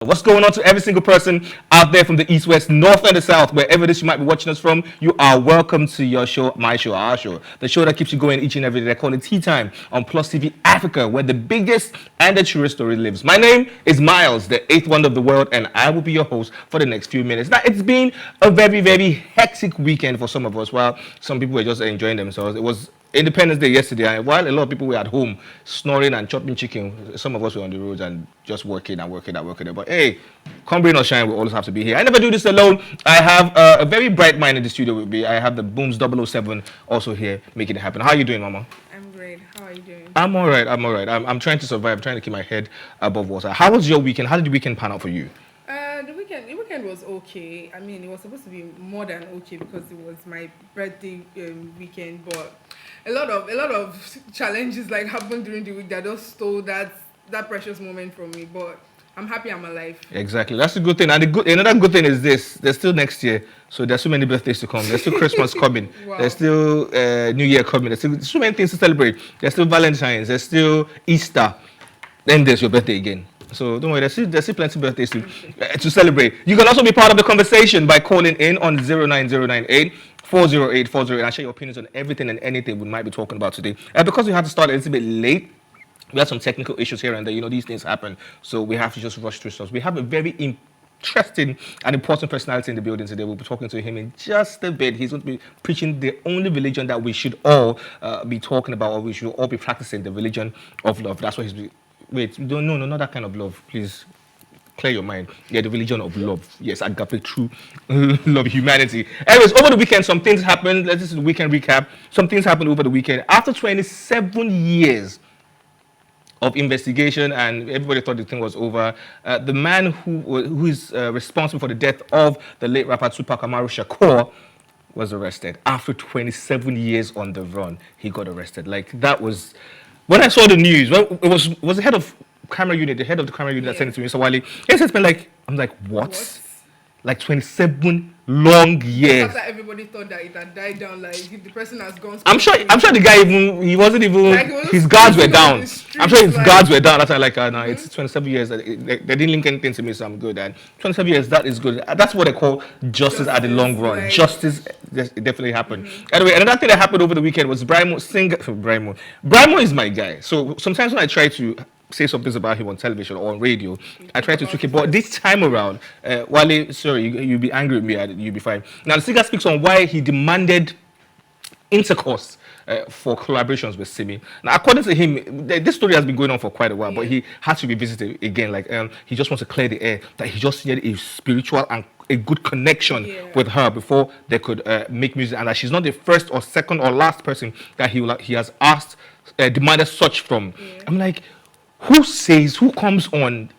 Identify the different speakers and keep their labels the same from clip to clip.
Speaker 1: What's going on to every single person out there from the east, west, north, and the south, wherever it is you might be watching us from? You are welcome to your show, my show, our show, the show that keeps you going each and every day. I call it Tea Time on PlusTvAfrica, where the biggest and the truest story lives. My name is Miles, the eighth wonder of the world, and I will be your host for the next few minutes. Now, it's been a very, very hectic weekend for some of us, while some people were just enjoying themselves. It was Independence Day yesterday, and while a lot of people were at home snoring and chopping chicken, some of us were on the roads and just working. But hey, come rain or shine, we always have to be here. I never do this alone. I have a very bright mind in the studio with me. I have the Booms 007 also here making it happen. How are you doing, Mama?
Speaker 2: I'm great. How are you doing?
Speaker 1: I'm all right. I'm trying to survive. I'm trying to keep my head above water. How was your weekend? How did the weekend pan out for you?
Speaker 2: The weekend was okay. I mean, it was supposed to be more than okay because it was my birthday weekend, but a lot of challenges like happened during the week that just stole that precious moment from me. But I'm happy I'm alive.
Speaker 1: Exactly, that's a good thing. And another good thing is this: there's still next year, so there's so many birthdays to come. There's still Christmas coming.
Speaker 2: Wow.
Speaker 1: There's still New Year coming. There's still so many things to celebrate. There's still Valentine's. There's still Easter. Then there's your birthday again. So don't worry, there's still plenty of birthdays to celebrate. You can also be part of the conversation by calling in on 09098 408 408 and share your opinions on everything and anything we might be talking about today. Because we had to start a little bit late, we had some technical issues here and there. You know, these things happen, so we have to just rush through stuff. We have a very interesting and important personality in the building today. We'll be talking to him in just a bit. He's going to be preaching the only religion that we should all be talking about, or we should all be practicing, the religion of love. That's what he's... Wait, no, not that kind of love. Please clear your mind. Yeah, the religion of love. Yes, agape, true love, humanity. Anyways, over the weekend, some things happened. Let's just do the weekend recap. Some things happened over the weekend. After 27 years of investigation, and everybody thought the thing was over, the man who is responsible for the death of the late rapper 2Pac Shakur was arrested. After 27 years on the run, he got arrested. Like, that was... When I saw the news, well, it was the head of the head of the camera unit that sent it to me, so Wale. It's been like, I'm like, what? Like 27 long years.
Speaker 2: After everybody thought that it had died down, like the person has gone.
Speaker 1: I'm sure the guy he wasn't even, like, his guards were down. I'm sure his guards were down. That's why, like, no, it's 27 years. They didn't link anything to me, so I'm good. And 27 years, that is good. That's what they call justice at the long run. Like, justice definitely happened. Anyway, another thing that happened over the weekend was Brimo is my guy. So sometimes when I try to say some things about him on television or on radio, I try to tweak it. But this time around, Wale, sorry, you'll be angry with me, you'll be fine. Now, the singer speaks on why he demanded intercourse for collaborations with Simi. Now, according to him, this story has been going on for quite a while, but he had to revisit it again. Like, he just wants to clear the air that he just needed a spiritual and a good connection with her before they could make music, and that she's not the first or second or last person that he has asked, demanded such from. I'm like, who comes on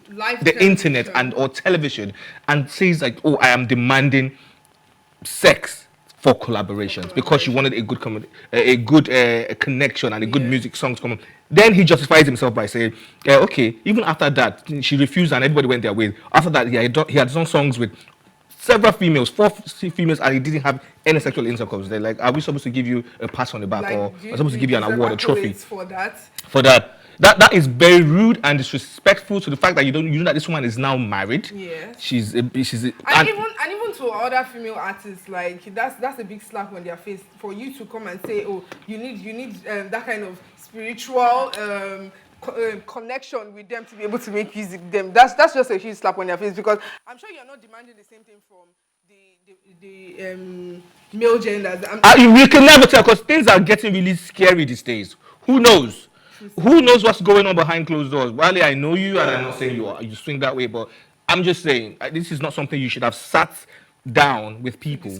Speaker 1: the internet and or television and says like, oh, I am demanding sex for collaborations because you wanted a good connection and a good music song to come on. Then he justifies himself by saying, okay, even after that, she refused and everybody went their way. After that, he had done songs with several females, 4 females, and he didn't have any sexual intercourse. They're like, are we supposed to give you a pass on the back, like, or are we supposed to give you an award, a trophy
Speaker 2: for that?
Speaker 1: That is very rude and disrespectful to the fact that you know that this woman is now married.
Speaker 2: Yes.
Speaker 1: She's
Speaker 2: and even to other female artists, like that's a big slap on their face for you to come and say, oh, you need that kind of spiritual connection with them to be able to make music with them. That's just a huge slap on their face, because I'm sure you're not demanding the same thing from the male genders.
Speaker 1: We can never tell, because things are getting really scary these days. Who knows? Who knows what's going on behind closed doors? Wale, I know you, and I'm not saying you swing that way, but I'm just saying this is not something you should have sat down with people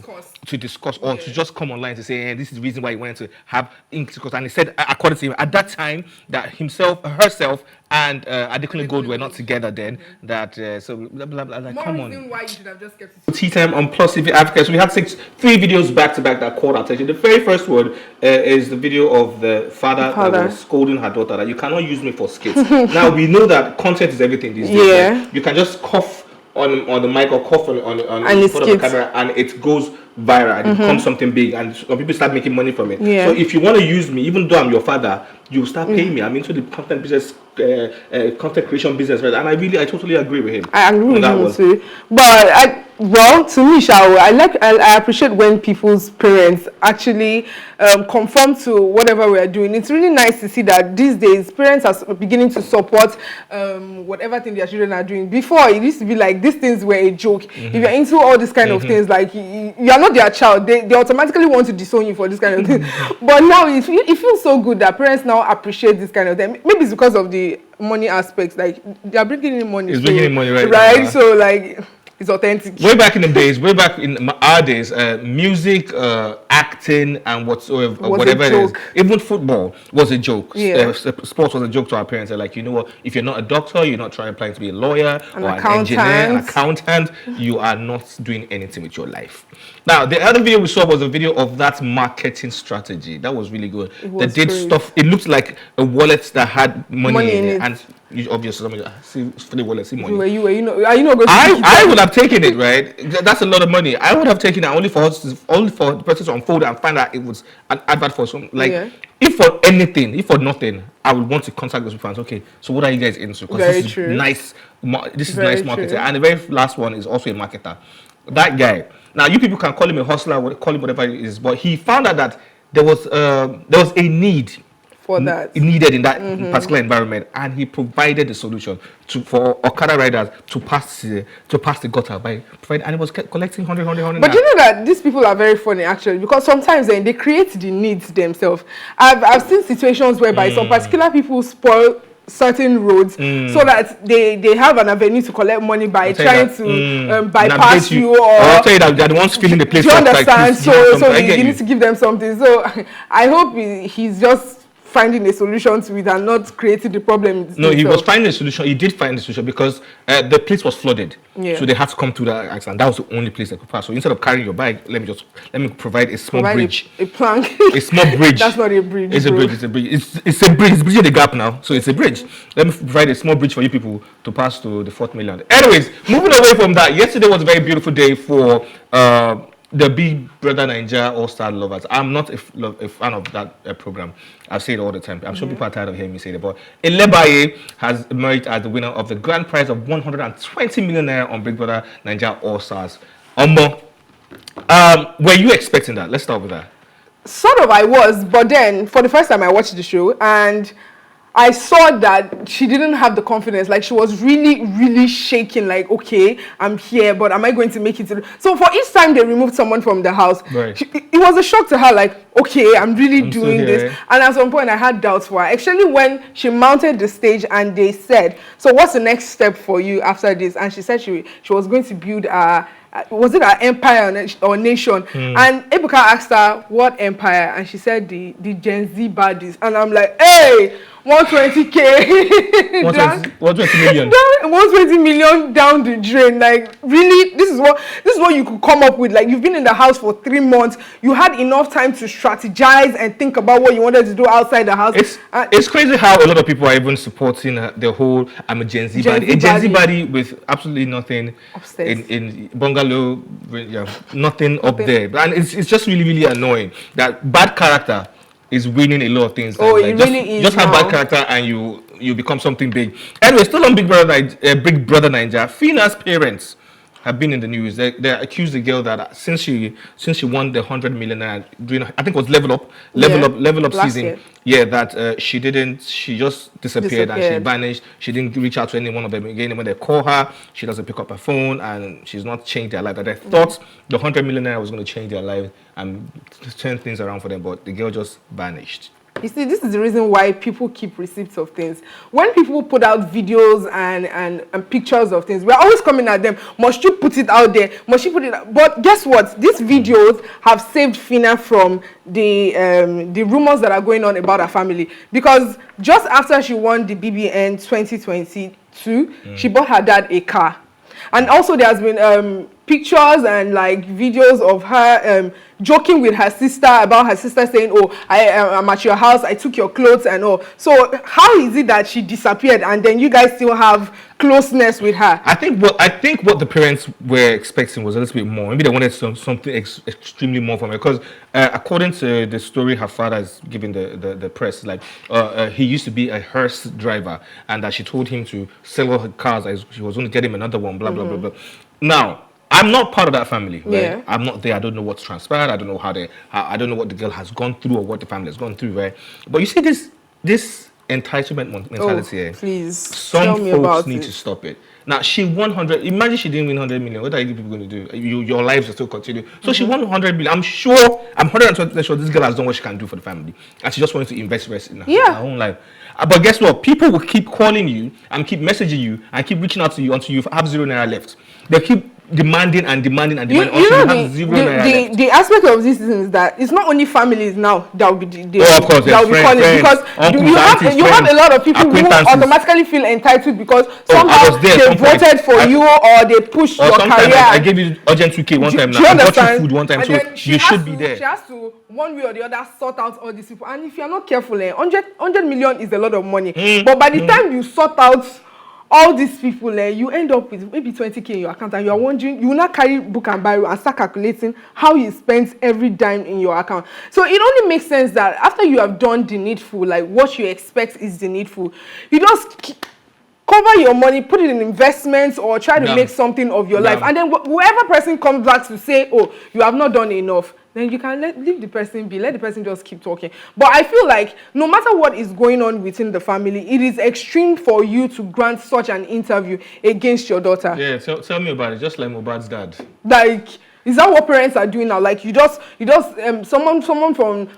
Speaker 1: to discuss or to just come online to say, hey, this is the reason why he wanted to have intercourse. And he said, according to him, at that time, that herself, and Adekunle Gold were not together then. That so blah blah blah. Like, come on.
Speaker 2: More reason why you should have just kept it.
Speaker 1: Tea Time on PlusTvAfrica. So we had 3 videos back to back that caught our attention. The very first one is the video of the father that was scolding her daughter that you cannot use me for skits. Now we know that content is everything these days. Yeah. Right? You can just cough on the mic or cough on in front of the camera, and it goes viral and it becomes something big, and some people start making money from it.
Speaker 2: Yeah.
Speaker 1: So if you want to use me, even though I'm your father, you start paying me. I'm into the content business, content creation business, right? And I totally agree with him.
Speaker 2: I agree with
Speaker 1: that
Speaker 2: him
Speaker 1: one.
Speaker 2: too. But to me, I appreciate when people's parents actually conform to whatever we are doing. It's really nice to see that these days parents are beginning to support whatever thing their children are doing. Before, it used to be like these things were a joke. If you're into all these kind of things, like you are not their child, they automatically want to disown you for this kind of thing. But now it feels so good that parents now appreciate this kind of thing. Maybe it's because of the money aspects, like they are bringing in money.
Speaker 1: It's bringing in money, right?
Speaker 2: Right. So like, it's authentic.
Speaker 1: Way back in the days, our days, music, acting, and whatever it is, even football was a joke.
Speaker 2: Yeah.
Speaker 1: Sports was a joke to our parents. They're like, you know what? If you're not a doctor, you're not applying to be a lawyer
Speaker 2: An
Speaker 1: or
Speaker 2: accountant.
Speaker 1: an engineer, an accountant, you are not doing anything with your life. Now, the other video we saw was a video of that marketing strategy. That was really good. They did stuff. It looked like a wallet that had money in it. And obviously, see for the wallet, see money.
Speaker 2: Are you not going to
Speaker 1: I would have taken it, right? That's a lot of money. I would have taken it only for the person to unfold and find out it was an advert for some. Like, if for nothing, I would want to contact those people and say, okay, so what are you guys into? Because this is nice. This is nice marketing. And the very last one is also a marketer. That guy. Now, you people can call him a hustler, call him whatever it is, but he found out that there was a need
Speaker 2: for that
Speaker 1: needed in that particular environment, and he provided the solution for Okada riders to pass the gutter by providing, and he was collecting 100.
Speaker 2: But you know that these people are very funny actually, because sometimes they create the needs themselves. I've seen situations whereby some particular people spoil certain roads so that they have an avenue to collect money by trying to bypass you, or
Speaker 1: I'll tell you that they're the ones filling the place.
Speaker 2: Do you understand?
Speaker 1: Like,
Speaker 2: so you need to give them something. So I hope he's just finding a solution to it and not creating the problem.
Speaker 1: No, he was finding a solution. He did find a solution because the place was flooded.
Speaker 2: Yeah.
Speaker 1: So they had to come to that accident. That was the only place they could pass. So instead of carrying your bike, let me provide a small bridge.
Speaker 2: A plank.
Speaker 1: A small bridge.
Speaker 2: That's not a bridge.
Speaker 1: It's a bridge. It's a bridge. It's a bridge. It's bridging the gap now. So it's a bridge. Let me provide a small bridge for you people to pass to the 4th mainland. Anyways, moving away from that, yesterday was a very beautiful day for the Big Brother Naija All-Star lovers. I'm not a fan of that program. I say it all the time. I'm sure people are tired of hearing me say it, but Elebaye has emerged as the winner of the grand prize of 120 million naira on Big Brother Naija All-Stars. Were you expecting that? Let's start with that.
Speaker 2: Sort of, I was, but then for the first time I watched the show and I saw that she didn't have the confidence. Like, she was really, really shaking. Like, okay, I'm here, but am I going to make it? So for each time they removed someone from the house,
Speaker 1: right,
Speaker 2: it was a shock to her. Like, okay, I'm really doing this. And at some point, I had doubts for her. Actually, when she mounted the stage and they said, "So what's the next step for you after this?" And she said she was going to build was it an empire or nation? And Ebuka asked her, what empire? And she said the Gen Z baddies. And I'm like, hey, 120K
Speaker 1: 120 million.
Speaker 2: 120 million down the drain. Like, really, this is what you could come up with. Like, you've been in the house for 3 months. You had enough time to strategize and think about what you wanted to do outside the house.
Speaker 1: It's crazy how a lot of people are even supporting the whole I'm a Gen Z baddie. A Gen Z baddie with absolutely nothing
Speaker 2: upstairs
Speaker 1: in bungalow, nothing up there. And it's just really, really annoying that bad character is winning a lot of things.
Speaker 2: Oh, it really is.
Speaker 1: Just have bad character and you become something big. Anyway, still on Big Brother Naija, Phyna's parents have been in the news. They accused the girl that since she won the 100 million during, I think it was level up season.
Speaker 2: Year.
Speaker 1: Yeah, that she just disappeared and she vanished. She didn't reach out to any one of them again. When they call her, she doesn't pick up her phone and she's not changed their life. That they thought the 100 million was going to change their life and turn things around for them, but the girl just vanished.
Speaker 2: You see, this is the reason why people keep receipts of things. When people put out videos and pictures of things, we're always coming at them. Must you put it out there? Must you put it out? But guess what? These videos have saved Phyna from the rumors that are going on about her family. Because just after she won the BBN 2022, she bought her dad a car. And also there has been pictures and like videos of her joking with her sister about her sister saying, "Oh, I'm at your house. I took your clothes and all." So how is it that she disappeared and then you guys still have closeness with her?
Speaker 1: I think what the parents were expecting was a little bit more. Maybe they wanted something extremely more from her because according to the story her father is giving the press, like he used to be a hearse driver and that she told him to sell all her cars as she was going to get him another one. Blah blah blah blah. Now, I'm not part of that family. Right?
Speaker 2: Yeah.
Speaker 1: I'm not there. I don't know what's transpired. I don't know I don't know what the girl has gone through or what the family has gone through. Right? But you see this entitlement mentality here.
Speaker 2: Please,
Speaker 1: Some
Speaker 2: tell me
Speaker 1: folks
Speaker 2: about
Speaker 1: need
Speaker 2: it.
Speaker 1: to stop it. Now she won 100. Imagine she didn't win 100 million. What are you people going to do? Your lives will still continue. So she won 100 million. I'm 120% sure this girl has done what she can do for the family, and she just wanted to invest the rest in her own life. But guess what? People will keep calling you and keep messaging you and keep reaching out to you until you have 0 naira left. They keep demanding and demanding and demanding until you have 0 naira left.
Speaker 2: The aspect of this is that it's not only families now that will be
Speaker 1: of course,
Speaker 2: that will be calling, because you have a lot of people who automatically feel entitled because somehow they voted for you or they pushed your career.
Speaker 1: I gave you urgent 2K one time now. I got you food one time, so you should be there.
Speaker 2: She has to, one way or the other, sort out all these people. And if you're not careful, 100 million is a lot of money. But by the time you sort out all these people, you end up with maybe 20K in your account, and you are wondering, you will not carry book and biro and start calculating how you spend every dime in your account. So it only makes sense that after you have done the needful, like what you expect is the needful, you just cover your money, put it in investments, or try to make something of your life. And then whoever person comes back to say, "Oh, you have not done enough," then you can leave the person be. Let the person just keep talking. But I feel like no matter what is going on within the family, it is extreme for you to grant such an interview against your daughter.
Speaker 1: Yeah, tell me about it. Just like Mohbad's dad.
Speaker 2: Like, is that what parents are doing now? Like you just someone from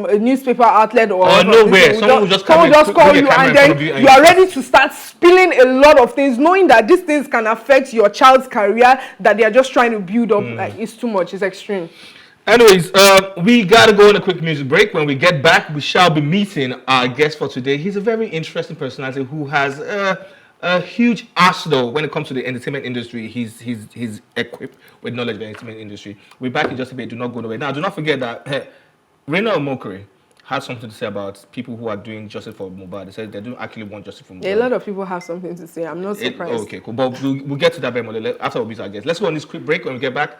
Speaker 2: a newspaper outlet or
Speaker 1: nowhere, someone will just call you
Speaker 2: and then you are ready to start spilling a lot of things, knowing that these things can affect your child's career that they are just trying to build up. Like, it's too much. It's extreme.
Speaker 1: Anyways, we gotta go on a quick music break. When we get back, we shall be meeting our guest for today. He's a very interesting personality who has a huge arsenal when it comes to the entertainment industry. He's equipped with knowledge of the entertainment industry. We're back in just a bit. Do not go away. Now, do not forget that Rena Omokri had something to say about people who are doing justice for Mohbad. They said they don't actually want justice for Mohbad.
Speaker 2: Yeah, a lot of people have something to say. I'm not surprised.
Speaker 1: Okay, cool. But we'll get to that very much after we meet our guest. Let's go on this quick break. When we get back,